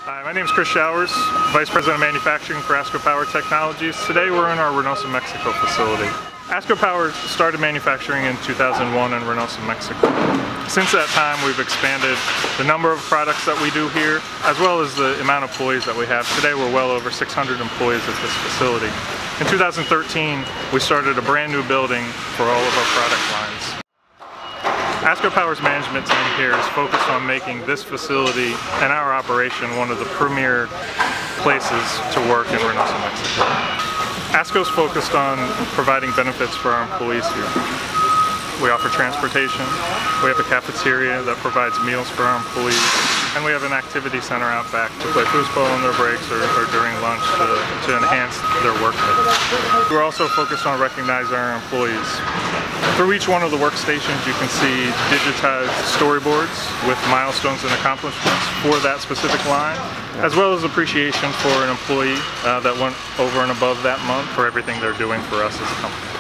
Hi, my name is Chris Showers, Vice President of Manufacturing for ASCO Power Technologies. Today we're in our Reynosa, Mexico facility. ASCO Power started manufacturing in 2001 in Reynosa, Mexico. Since that time we've expanded the number of products that we do here, as well as the amount of employees that we have. Today we're well over 600 employees at this facility. In 2013 we started a brand new building for all of our product lines. ASCO Power's management team here is focused on making this facility and our operation one of the premier places to work in Reynosa, Mexico. ASCO is focused on providing benefits for our employees here. We offer transportation, we have a cafeteria that provides meals for our employees, and we have an activity center out back to play foosball on their breaks or during lunch to enhance their work day. We're also focused on recognizing our employees. Through each one of the workstations you can see digitized storyboards with milestones and accomplishments for that specific line, as well as appreciation for an employee that went over and above that month for everything they're doing for us as a company.